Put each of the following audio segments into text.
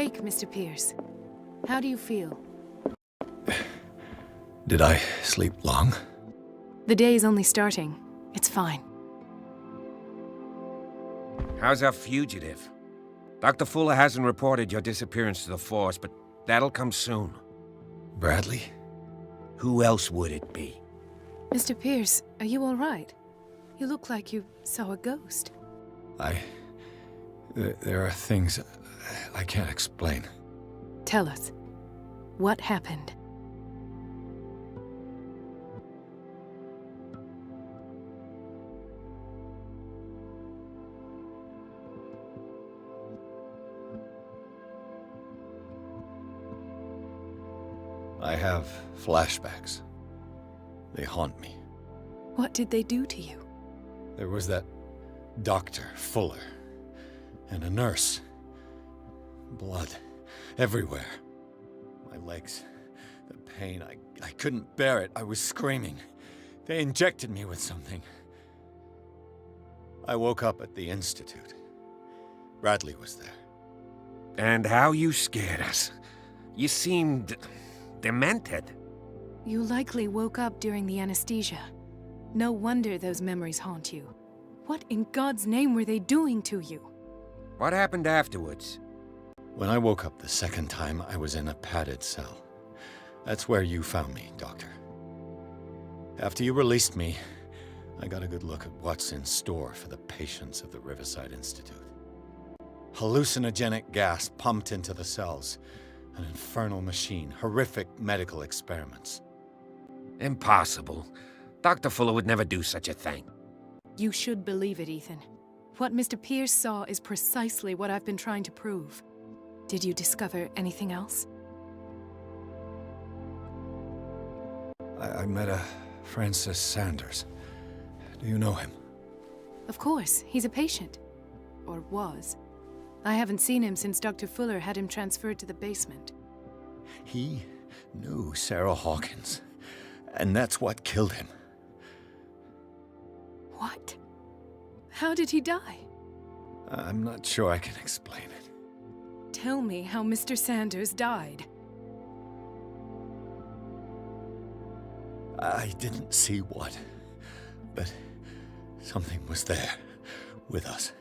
awake, Mr. Pierce. How do you feel? Did I sleep long? The day is only starting. It's fine. How's our fugitive? Dr. Fuller hasn't reported your disappearance to the force, but that'll come soon. Bradley? Who else would it be? Mr. Pierce, are you all right? You look like you saw a ghost. There are things I can't explain. Tell us. What happened? I have flashbacks. They haunt me. What did they do to you? There was that Dr. Fuller, and a nurse. Blood everywhere. My legs, the pain, I couldn't bear it. I was screaming. They injected me with something. I woke up at the Institute. Bradley was there. And how you scared us. You seemed demented. You likely woke up during the anesthesia. No wonder those memories haunt you. What in God's name were they doing to you? What happened afterwards? When I woke up the second time, I was in a padded cell. That's where you found me, Doctor. After you released me, I got a good look at what's in store for the patients of the Riverside Institute. Hallucinogenic gas pumped into the cells. An infernal machine, horrific medical experiments. Impossible. Dr. Fuller would never do such a thing. You should believe it, Ethan. What Mr. Pierce saw is precisely what I've been trying to prove. Did you discover anything else? I met a Francis Sanders. Do you know him? Of course, he's a patient. Or was. I haven't seen him since Dr. Fuller had him transferred to the basement. He knew Sarah Hawkins, and that's what killed him. What? How did he die? I'm not sure I can explain it. Tell me how Mr. Sanders died. I didn't see what, but something was there, with us.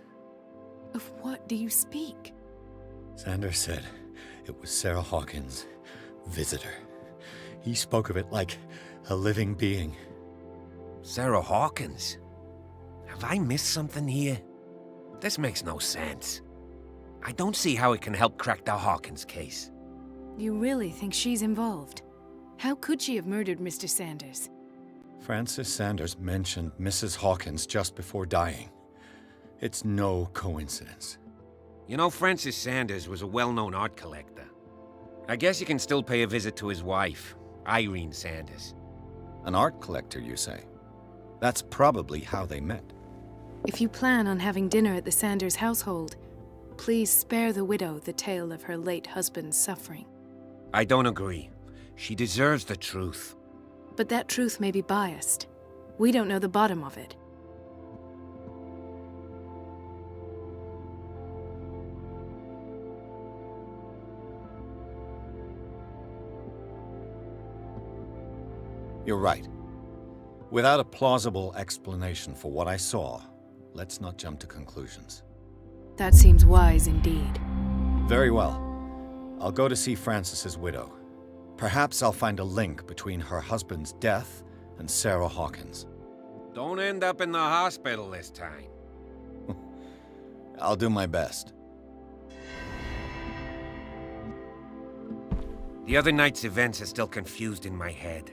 Of what do you speak? Sanders said it was Sarah Hawkins' visitor. He spoke of it like a living being. Sarah Hawkins? Have I missed something here? This makes no sense. I don't see how it can help crack the Hawkins case. You really think she's involved? How could she have murdered Mr. Sanders? Francis Sanders mentioned Mrs. Hawkins just before dying. It's no coincidence. You know, Francis Sanders was a well-known art collector. I guess you can still pay a visit to his wife, Irene Sanders. An art collector, you say? That's probably how they met. If you plan on having dinner at the Sanders household, please spare the widow the tale of her late husband's suffering. I don't agree. She deserves the truth. But that truth may be biased. We don't know the bottom of it. You're right. Without a plausible explanation for what I saw, let's not jump to conclusions. That seems wise indeed. Very well. I'll go to see Francis's widow. Perhaps I'll find a link between her husband's death and Sarah Hawkins. Don't end up in the hospital this time. I'll do my best. The other night's events are still confused in my head.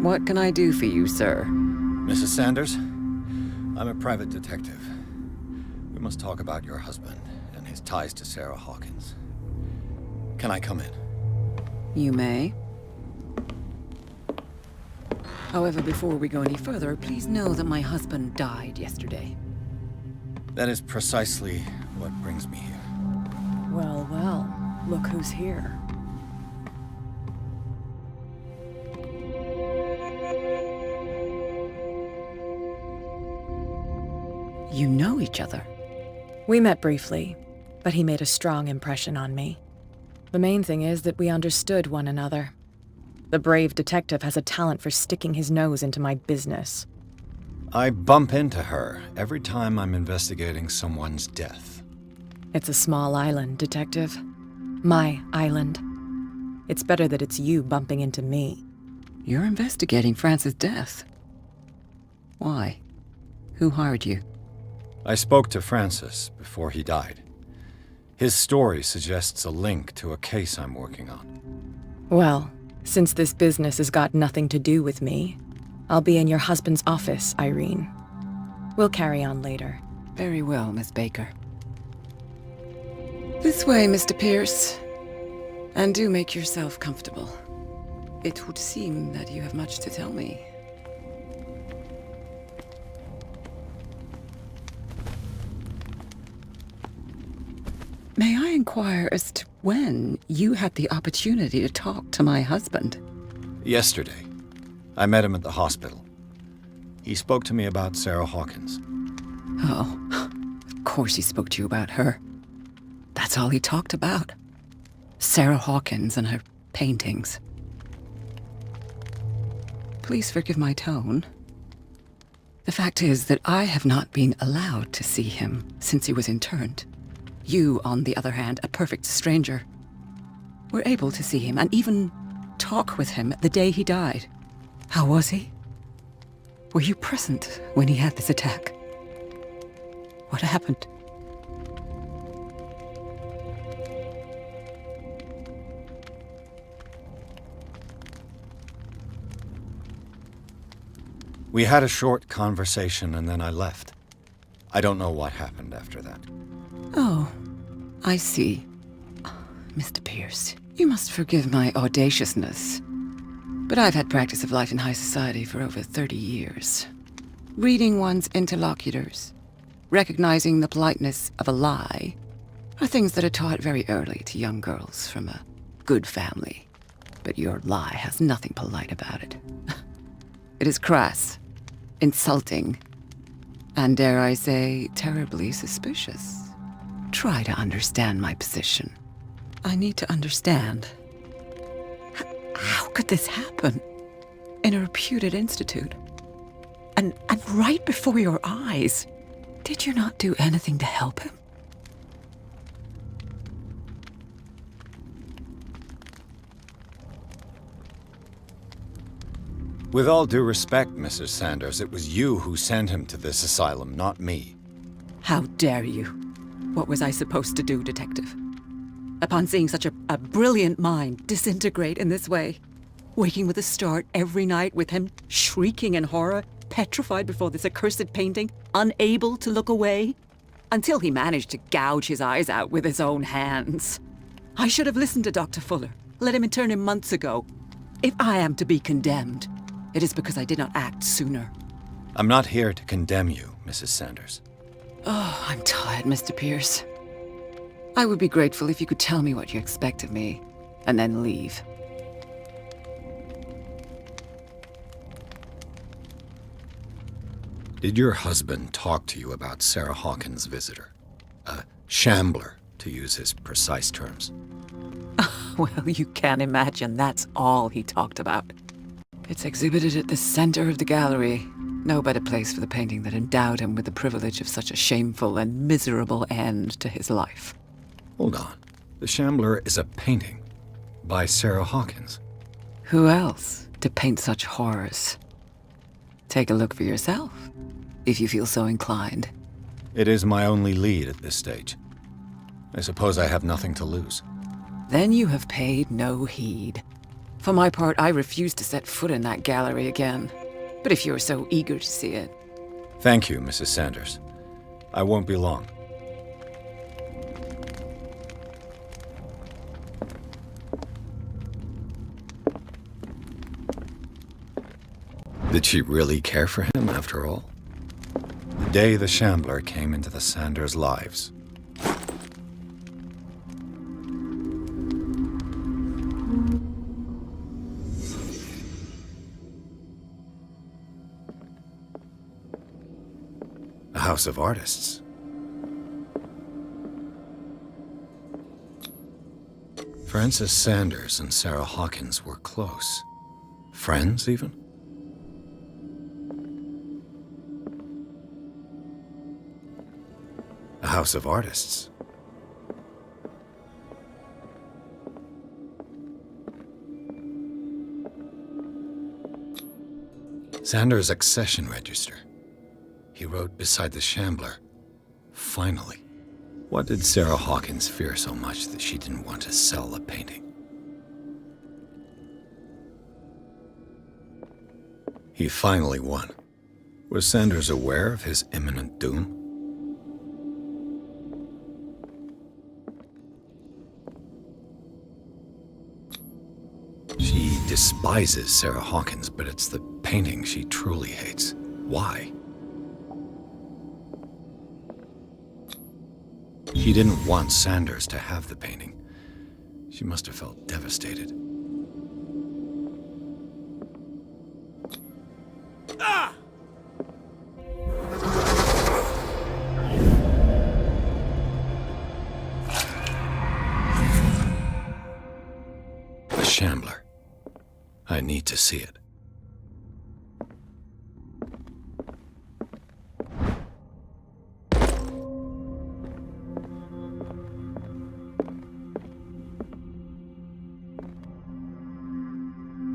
What can I do for you, sir? Mrs. Sanders, I'm a private detective. We must talk about your husband and his ties to Sarah Hawkins. Can I come in? You may. However, before we go any further, please know that my husband died yesterday. That is precisely what brings me here. Well, well, look who's here. You know each other? We met briefly, but he made a strong impression on me. The main thing is that we understood one another. The brave detective has a talent for sticking his nose into my business. I bump into her every time I'm investigating someone's death. It's a small island, Detective. My island. It's better that it's you bumping into me. You're investigating Francis' death. Why? Who hired you? I spoke to Francis before he died. His story suggests a link to a case I'm working on. Well, since this business has got nothing to do with me, I'll be in your husband's office, Irene. We'll carry on later. Very well, Miss Baker. This way, Mr. Pierce. And do make yourself comfortable. It would seem that you have much to tell me. May I inquire as to when you had the opportunity to talk to my husband? Yesterday, I met him at the hospital. He spoke to me about Sarah Hawkins. Oh, of course he spoke to you about her. That's all he talked about. Sarah Hawkins and her paintings. Please forgive my tone. The fact is that I have not been allowed to see him since he was interned. You, on the other hand, a perfect stranger, were able to see him and even talk with him the day he died. How was he? Were you present when he had this attack? What happened? We had a short conversation and then I left. I don't know what happened after that. Oh, I see. Mr. Pierce, you must forgive my audaciousness, but I've had practice of life in high society for over 30 years. Reading one's interlocutors, recognizing the politeness of a lie, are things that are taught very early to young girls from a good family. But your lie has nothing polite about it. It is crass, insulting, and dare I say, terribly suspicious. Try to understand my position. I need to understand. How could this happen? In a reputed institute? And right before your eyes? Did you not do anything to help him? With all due respect, Mrs. Sanders, it was you who sent him to this asylum, not me. How dare you? What was I supposed to do, Detective? Upon seeing such a brilliant mind disintegrate in this way, waking with a start every night with him shrieking in horror, petrified before this accursed painting, unable to look away, until he managed to gouge his eyes out with his own hands. I should have listened to Dr. Fuller, let him intern him months ago. If I am to be condemned, it is because I did not act sooner. I'm not here to condemn you, Mrs. Sanders. Oh, I'm tired, Mr. Pierce. I would be grateful if you could tell me what you expect of me, and then leave. Did your husband talk to you about Sarah Hawkins' visitor? A shambler, to use his precise terms. Well, you can imagine that's all he talked about. It's exhibited at the center of the gallery. No better place for the painting that endowed him with the privilege of such a shameful and miserable end to his life. Hold on. The Shambler is a painting by Sarah Hawkins. Who else to paint such horrors? Take a look for yourself, if you feel so inclined. It is my only lead at this stage. I suppose I have nothing to lose. Then you have paid no heed. For my part, I refuse to set foot in that gallery again. But if you're so eager to see it... Thank you, Mrs. Sanders. I won't be long. Did she really care for him, after all? The day the Shambler came into the Sanders' lives. A house of artists. Frances Sanders and Sarah Hawkins were close. Friends, even? A house of artists. Sanders' accession register. He wrote beside the Shambler, "Finally." What did Sarah Hawkins fear so much that she didn't want to sell the painting? He finally won. Was Sanders aware of his imminent doom? She despises Sarah Hawkins, but it's the painting she truly hates. Why? She didn't want Sanders to have the painting. She must have felt devastated. Ah! The Shambler. I need to see it.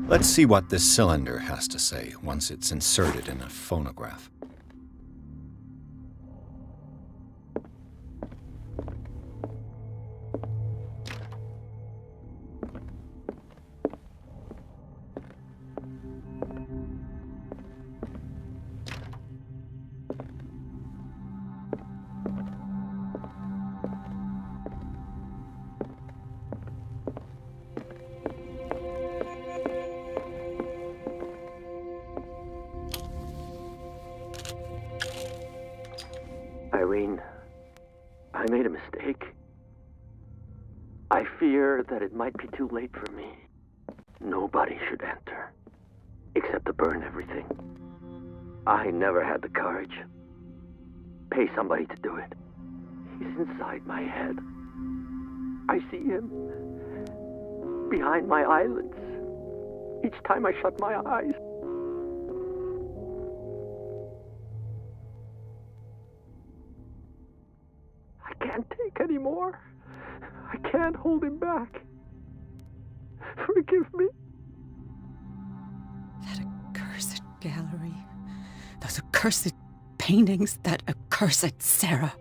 Let's see what this cylinder has to say once it's inserted in a phonograph. Irene, I made a mistake. I fear that it might be too late for me. Nobody should enter, except to burn everything. I never had the courage. Pay somebody to do it. He's inside my head. I see him behind my eyelids each time I shut my eyes. I can't take any more. I can't hold him back. Forgive me. That accursed gallery. Those accursed paintings. That accursed Sarah.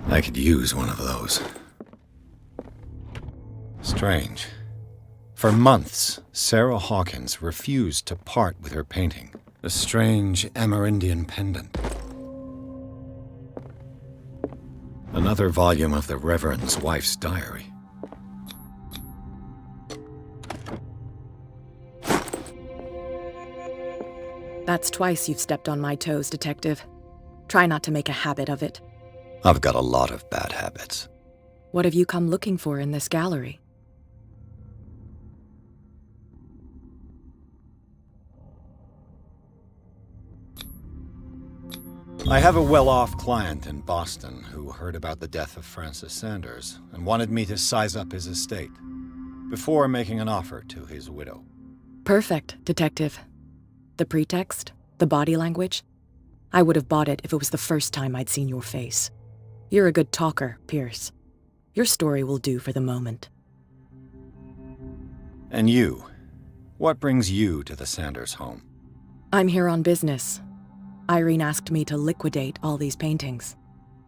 I could use one of those. Strange. For months, Sarah Hawkins refused to part with her painting, a strange Amerindian pendant. Another volume of the Reverend's wife's diary. That's twice you've stepped on my toes, Detective. Try not to make a habit of it. I've got a lot of bad habits. What have you come looking for in this gallery? I have a well-off client in Boston who heard about the death of Francis Sanders and wanted me to size up his estate before making an offer to his widow. Perfect, Detective. The pretext? The body language? I would have bought it if it was the first time I'd seen your face. You're a good talker, Pierce. Your story will do for the moment. And you? What brings you to the Sanders home? I'm here on business. Irene asked me to liquidate all these paintings.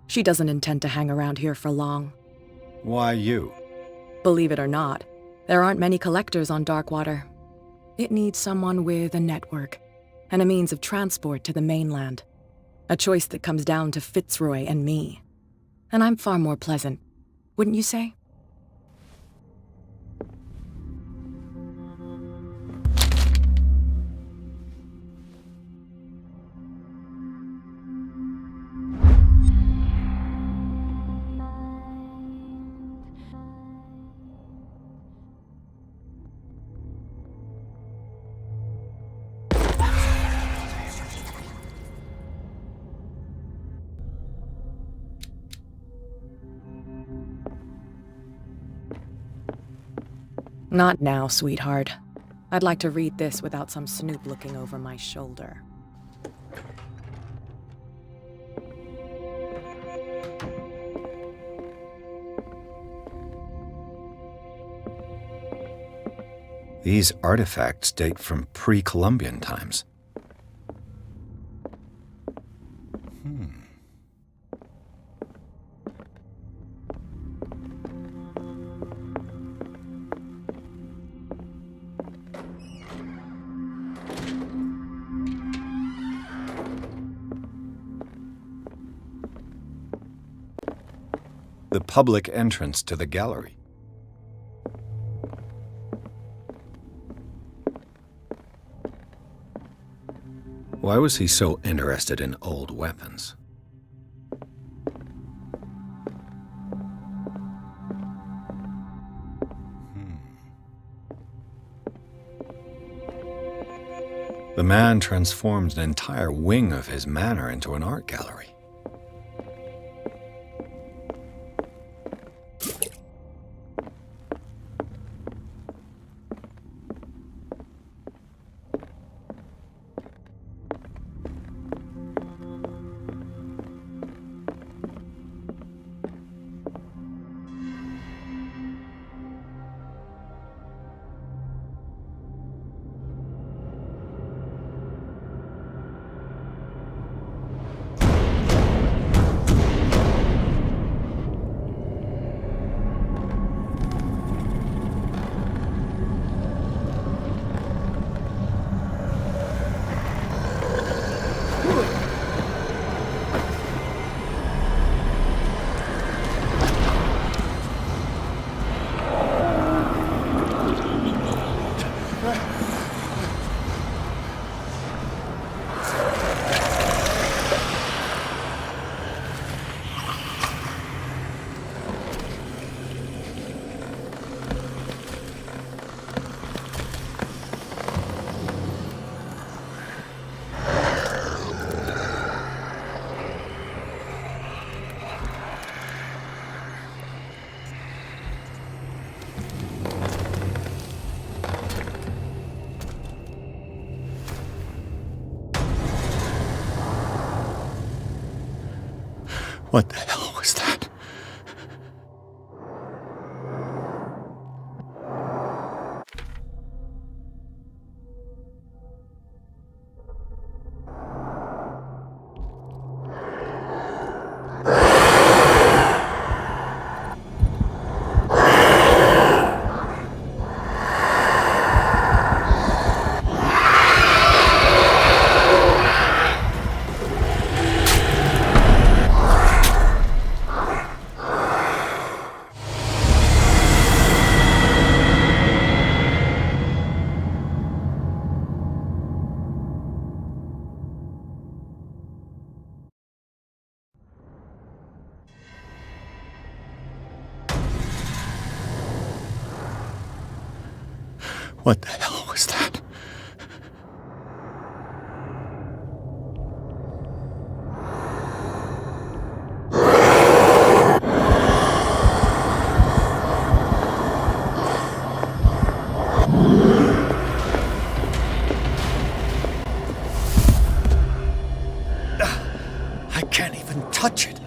She doesn't intend to hang around here for long. Why you? Believe it or not, there aren't many collectors on Darkwater. It needs someone with a network and a means of transport to the mainland. A choice that comes down to Fitzroy and me. And I'm far more pleasant, wouldn't you say? Not now, sweetheart. I'd like to read this without some snoop looking over my shoulder. These artifacts date from pre-Columbian times. The public entrance to the gallery. Why was he so interested in old weapons? The man transformed an entire wing of his manor into an art gallery. What the hell was that? What the hell was that? I can't even touch it.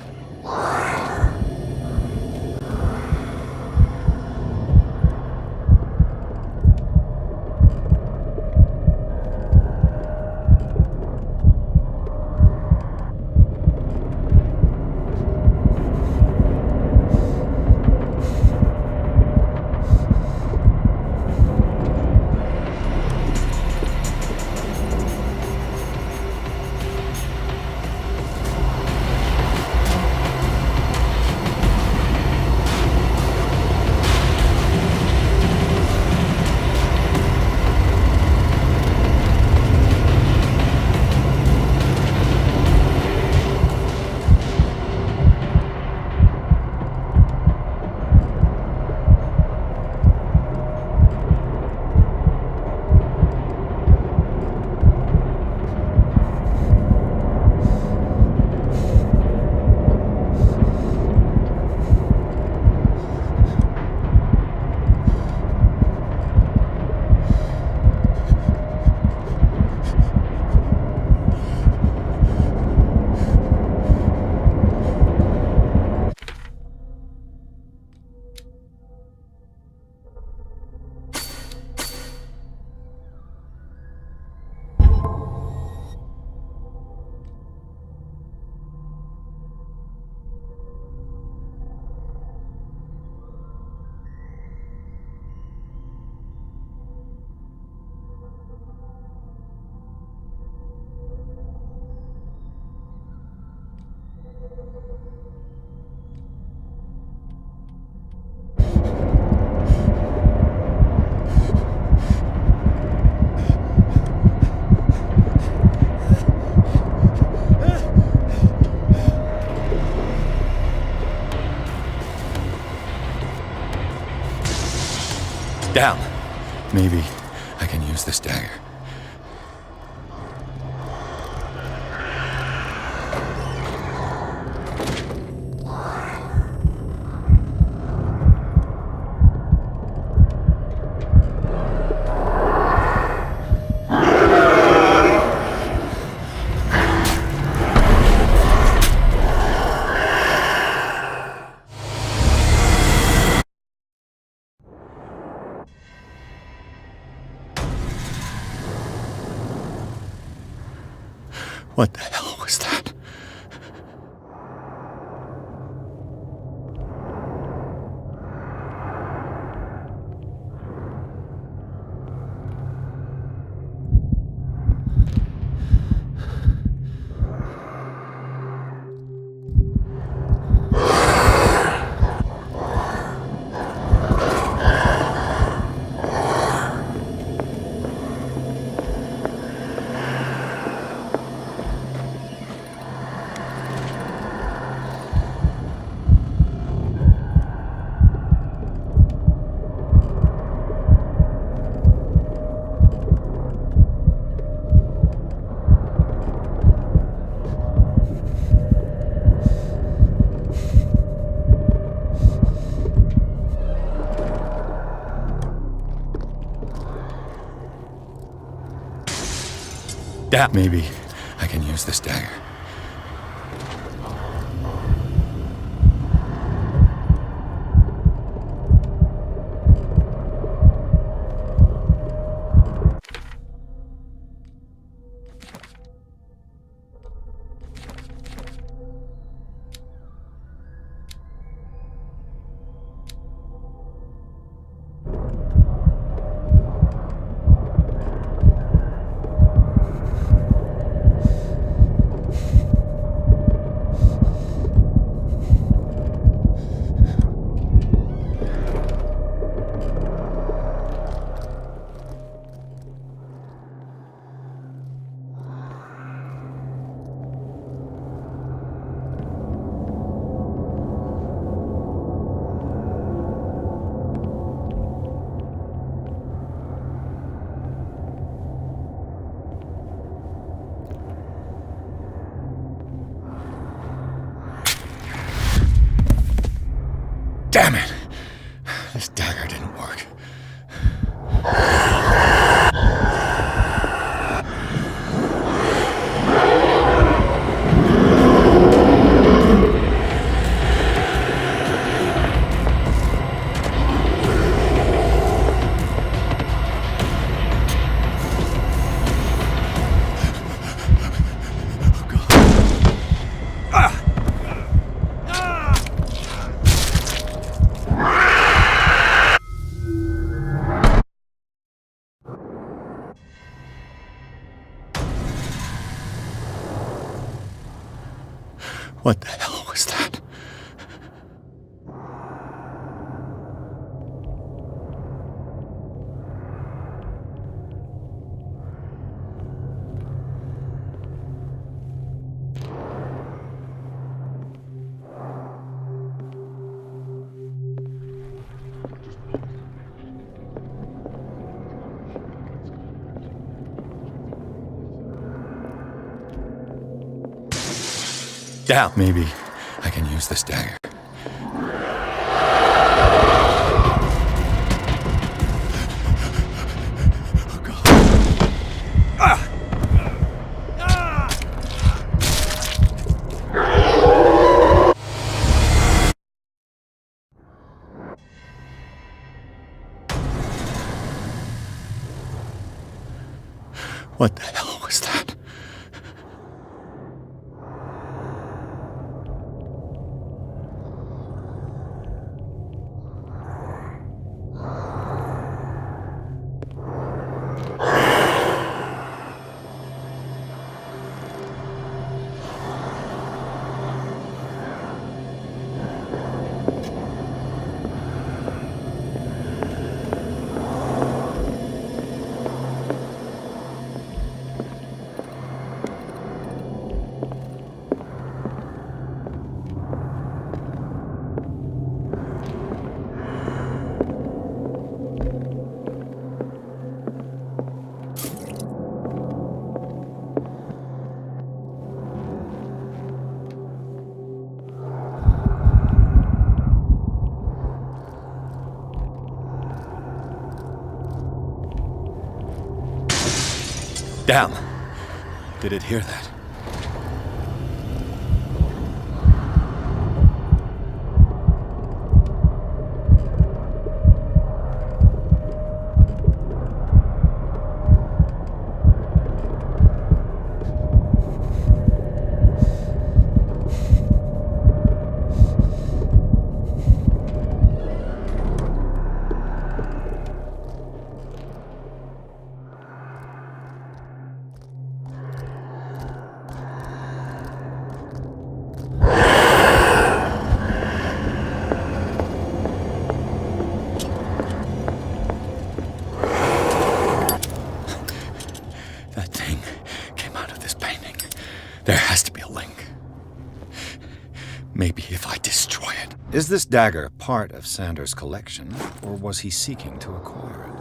Down. Maybe I can use this dagger. What the hell was that? Maybe I can use this dagger. This dagger didn't work. What the hell was that? Down. Maybe I can use this dagger. Oh, God. What the hell was that? Damn! Did it hear that? There has to be a link. Maybe if I destroy it. Is this dagger part of Sanders' collection, or was he seeking to acquire it?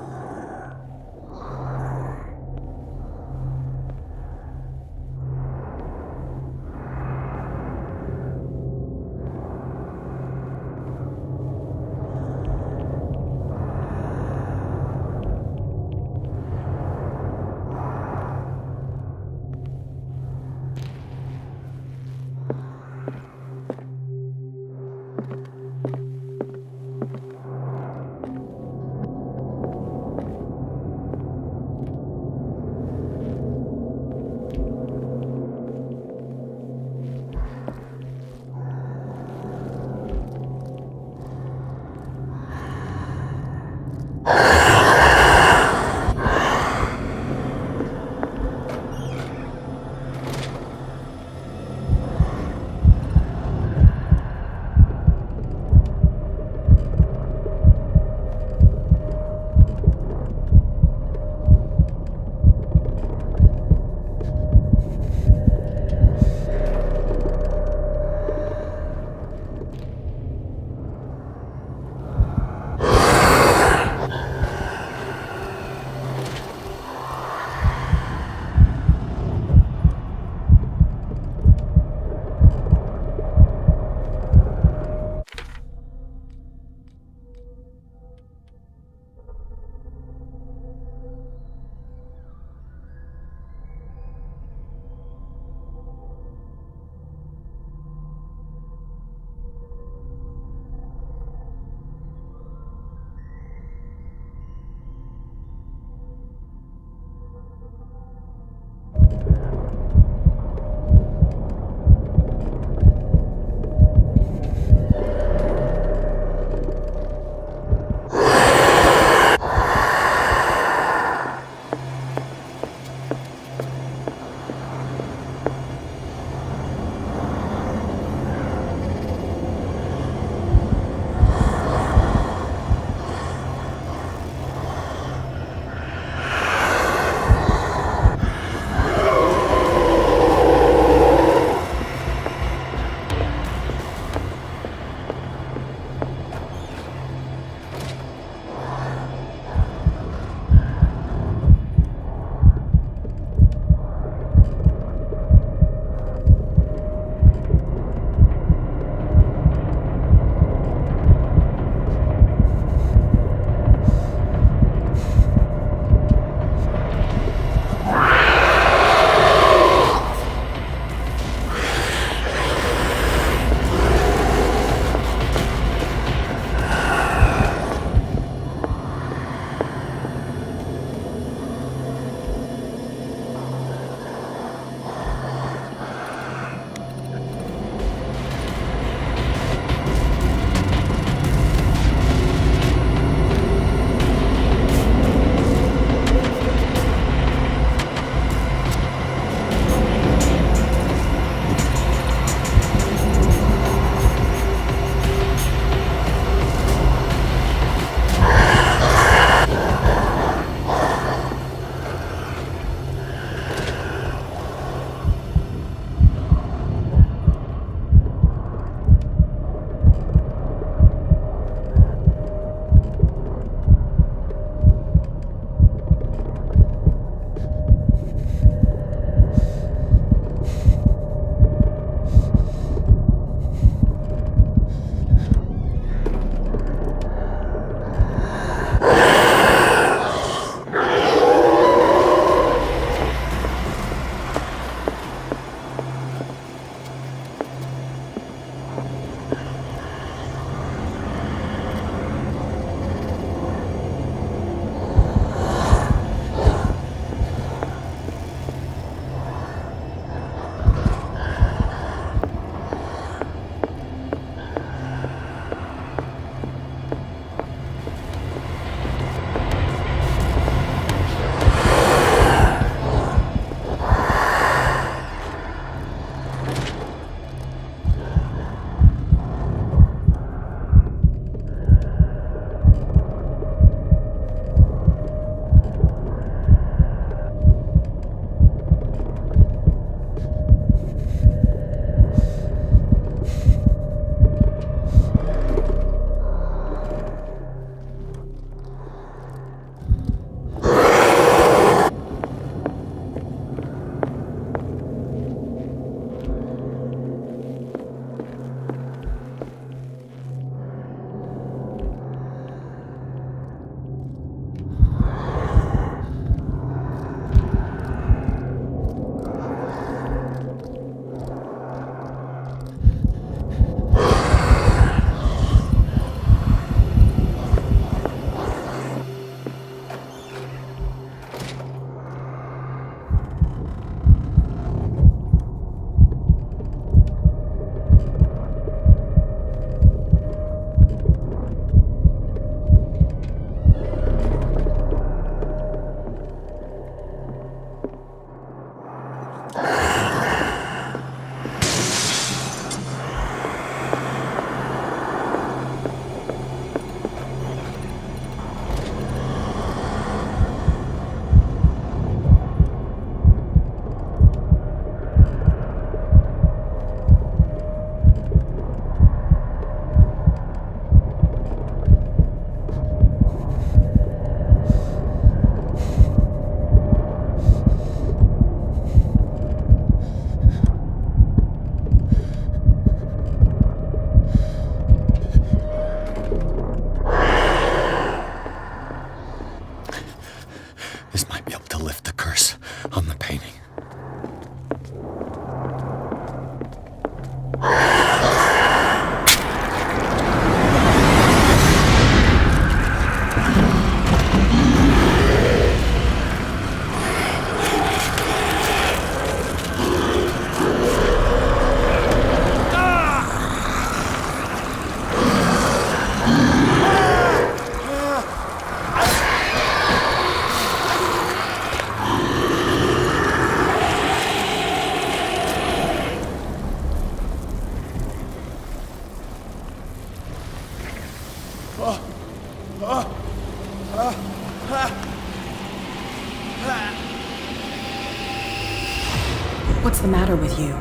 What's the matter with you?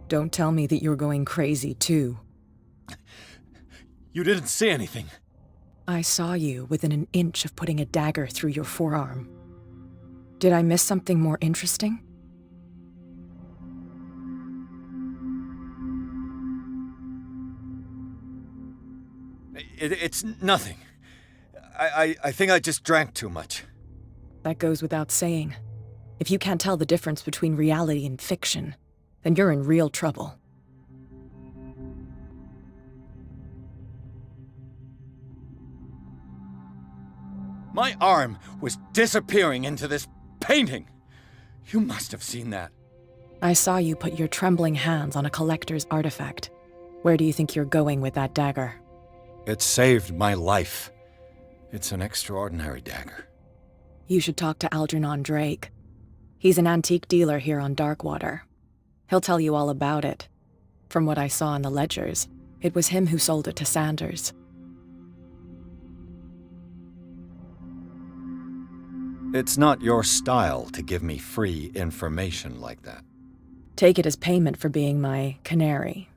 Don't tell me that you're going crazy, too. You didn't see anything. I saw you within an inch of putting a dagger through your forearm. Did I miss something more interesting? It's nothing. I think I just drank too much. That goes without saying. If you can't tell the difference between reality and fiction, then you're in real trouble. My arm was disappearing into this painting. You must have seen that. I saw you put your trembling hands on a collector's artifact. Where do you think you're going with that dagger? It saved my life. It's an extraordinary dagger. You should talk to Algernon Drake. He's an antique dealer here on Darkwater. He'll tell you all about it. From what I saw in the ledgers, it was him who sold it to Sanders. It's not your style to give me free information like that. Take it as payment for being my canary.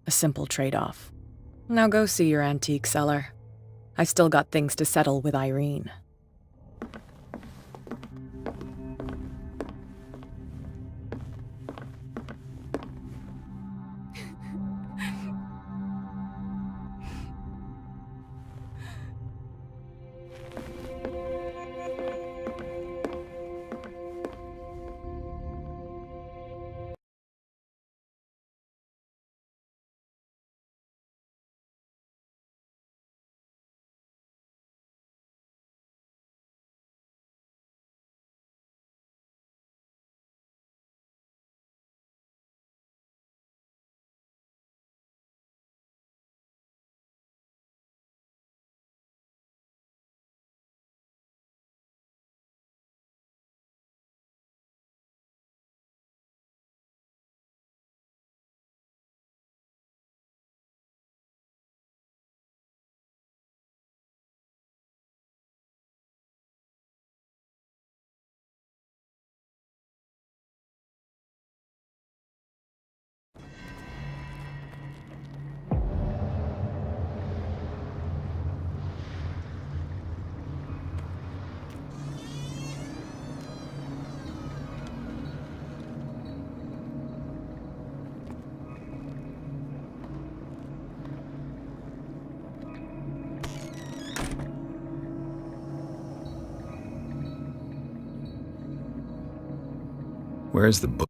A simple trade-off. Now go see your antique seller. I've still got things to settle with Irene. Where's the book?